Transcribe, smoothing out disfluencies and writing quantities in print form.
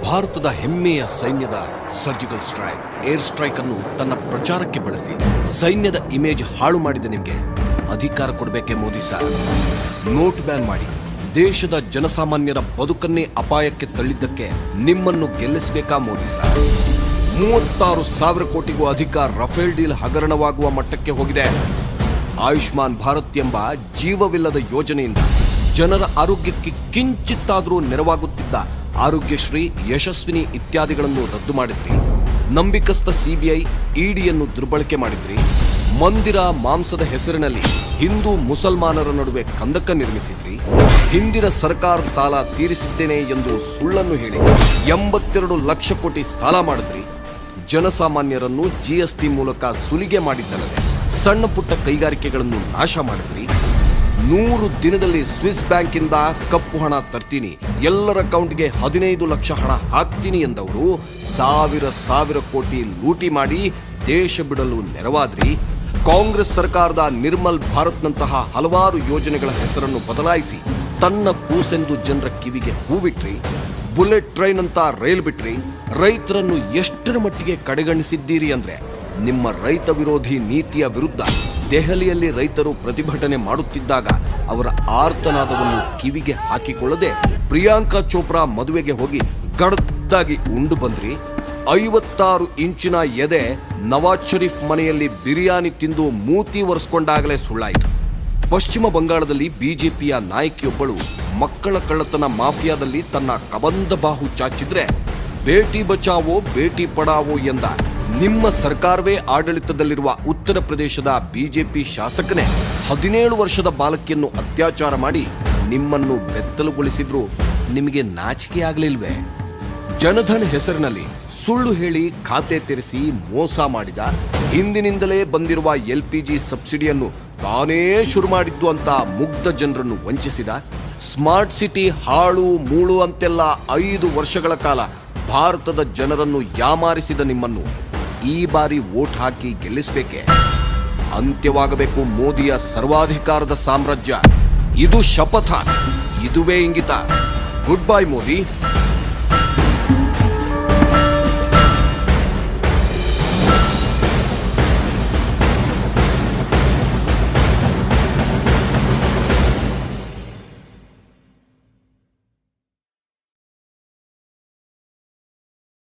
ಭಾರತದ ಹೆಮ್ಮೆಯ ಸೈನ್ಯದ ಸರ್ಜಿಕಲ್ ಸ್ಟ್ರೈಕ್, ಏರ್ ಸ್ಟ್ರೈಕ್ ಅನ್ನು ತನ್ನ ಪ್ರಚಾರಕ್ಕೆ ಬಳಸಿ ಸೈನ್ಯದ ಇಮೇಜ್ ಹಾಳು ಮಾಡಿದ ನಿಮಗೆ ಅಧಿಕಾರ ಕೊಡಬೇಕೆ ಮೋದಿ ಸರ್? ನೋಟ್ ಬ್ಯಾನ್ ಮಾಡಿ ದೇಶದ ಜನಸಾಮಾನ್ಯರ ಬದುಕನ್ನೇ ಅಪಾಯಕ್ಕೆ ತಳ್ಳಿದ್ದಕ್ಕೆ ನಿಮ್ಮನ್ನು ಗೆಲ್ಲಿಸಬೇಕಾ ಮೋದಿ ಸರ್? 36,000 ಕೋಟಿಗೂ ಅಧಿಕ ರಫೇಲ್ ಡೀಲ್ ಹಗರಣವಾಗುವ ಮಟ್ಟಕ್ಕೆ ಹೋಗಿದೆ. ಆಯುಷ್ಮಾನ್ ಭಾರತ್ ಎಂಬ ಜೀವವಿಲ್ಲದ ಯೋಜನೆಯಿಂದ ಜನರ ಆರೋಗ್ಯಕ್ಕೆ ಕಿಂಚಿತ್ತಾದರೂ ನೆರವಾಗುತ್ತಿದ್ದ ಆರೋಗ್ಯಶ್ರೀ, ಯಶಸ್ವಿನಿ ಇತ್ಯಾದಿಗಳನ್ನು ರದ್ದು ಮಾಡಿದ್ರಿ. ನಂಬಿಕಸ್ಥ ಸಿಬಿಐ, ಇಡಿಯನ್ನು ದುರ್ಬಳಕೆ ಮಾಡಿದ್ರಿ. ಮಂದಿರ ಮಾಂಸದ ಹೆಸರಿನಲ್ಲಿ ಹಿಂದೂ ಮುಸಲ್ಮಾನರ ನಡುವೆ ಕಂದಕ ನಿರ್ಮಿಸಿದ್ರಿ. ಹಿಂದಿನ ಸರ್ಕಾರದ ಸಾಲ ತೀರಿಸಿದ್ದೇನೆ ಎಂದು ಸುಳ್ಳನ್ನು ಹೇಳಿ 82 ಲಕ್ಷ ಕೋಟಿ ಸಾಲ ಮಾಡಿದ್ರಿ. ಜನಸಾಮಾನ್ಯರನ್ನು ಜಿಎಸ್ಟಿ ಮೂಲಕ ಸುಲಿಗೆ ಮಾಡಿದ್ದಲ್ಲದೆ ಸಣ್ಣ ಪುಟ್ಟ ಕೈಗಾರಿಕೆಗಳನ್ನು ನಾಶ ಮಾಡಿದ್ರಿ. 100 ದಿನದಲ್ಲಿ ಸ್ವಿಸ್ ಬ್ಯಾಂಕಿಂದ ಕಪ್ಪು ಹಣ ತರ್ತೀನಿ, ಎಲ್ಲರ ಅಕೌಂಟ್ಗೆ 15 ಲಕ್ಷ ಹಣ ಹಾಕ್ತೀನಿ ಎಂದವರು ಸಾವಿರ ಕೋಟಿ ಲೂಟಿ ಮಾಡಿ ದೇಶ ಬಿಡಲು ನೆರವಾದ್ರಿ. ಕಾಂಗ್ರೆಸ್ ಸರ್ಕಾರದ ನಿರ್ಮಲ್ ಭಾರತ್ನಂತಹ ಹಲವಾರು ಯೋಜನೆಗಳ ಹೆಸರನ್ನು ಬದಲಾಯಿಸಿ ತನ್ನ ಕೂಸೆಂದು ಜನರ ಕಿವಿಗೆ ಹೂವಿಟ್ರಿ. ಬುಲೆಟ್ ಟ್ರೈನ್ ಅಂತ ರೈಲ್ ಬಿಟ್ರಿ. ರೈತರನ್ನು ಎಷ್ಟರ ಮಟ್ಟಿಗೆ ಕಡೆಗಣಿಸಿದ್ದೀರಿ ಅಂದ್ರೆ, ನಿಮ್ಮ ರೈತ ವಿರೋಧಿ ನೀತಿಯ ವಿರುದ್ಧ ದೆಹಲಿಯಲ್ಲಿ ರೈತರು ಪ್ರತಿಭಟನೆ ಮಾಡುತ್ತಿದ್ದಾಗ ಅವರ ಆರ್ತನಾದವನ್ನು ಕಿವಿಗೆ ಹಾಕಿಕೊಳ್ಳದೆ ಪ್ರಿಯಾಂಕಾ ಚೋಪ್ರಾ ಮದುವೆಗೆ ಹೋಗಿ ಗಡದ್ದಾಗಿ ಉಂಡು ಬಂದ್ರಿ. 56 ಇಂಚಿನ ಎದೆ ನವಾಜ್ ಶರೀಫ್ ಮನೆಯಲ್ಲಿ ಬಿರಿಯಾನಿ ತಿಂದು ಮೂತಿ ಒರೆಸ್ಕೊಂಡಾಗಲೇ ಸುಳ್ಳಾಯಿತು. ಪಶ್ಚಿಮ ಬಂಗಾಳದಲ್ಲಿ ಬಿಜೆಪಿಯ ನಾಯಕಿಯೊಬ್ಬಳು ಮಕ್ಕಳ ಕಳ್ಳತನ ಮಾಫಿಯಾದಲ್ಲಿ ತನ್ನ ಕಬಂಧ ಬಾಹು ಚಾಚಿದ್ರೆ ಬೇಟಿ ಬಚಾವೋ ಬೇಟಿ ಪಡಾವೋ ಎಂದ ನಿಮ್ಮ ಸರ್ಕಾರವೇ ಆಡಳಿತದಲ್ಲಿರುವ ಉತ್ತರ ಪ್ರದೇಶದ ಬಿಜೆಪಿ ಶಾಸಕನೇ 17 ವರ್ಷದ ಬಾಲಕಿಯನ್ನು ಅತ್ಯಾಚಾರ ಮಾಡಿ ನಿಮ್ಮನ್ನು ಬೆತ್ತಲುಗೊಳಿಸಿದ್ರು. ನಿಮಗೆ ನಾಚಿಕೆ ಆಗಲಿಲ್ವೇ? ಜನಧನ್ ಹೆಸರಿನಲ್ಲಿ ಸುಳ್ಳು ಹೇಳಿ ಖಾತೆ ತೆರೆಸಿ ಮೋಸ ಮಾಡಿದ, ಹಿಂದಿನಿಂದಲೇ ಬಂದಿರುವ LPG ಸಬ್ಸಿಡಿಯನ್ನು ತಾನೇ ಶುರು ಮಾಡಿದ್ದು ಅಂತ ಮುಗ್ಧ ಜನರನ್ನು ವಂಚಿಸಿದ, ಸ್ಮಾರ್ಟ್ ಸಿಟಿ ಹಾಳು ಮೂಳು ಅಂತೆಲ್ಲ 5 ವರ್ಷಗಳ ಕಾಲ ಭಾರತದ ಜನರನ್ನು ಯಾಮಾರಿಸಿದ ನಿಮ್ಮನ್ನು ಈ ಬಾರಿ ವೋಟ್ ಹಾಕಿ ಗೆಲ್ಲಿಸಬೇಕೆ? ಅಂತ್ಯವಾಗಬೇಕು ಮೋದಿಯ ಸರ್ವಾಧಿಕಾರದ ಸಾಮ್ರಾಜ್ಯ. ಇದು ಶಪಥ, ಇದುವೇ ಇಂಗಿತ. Good bye Modi.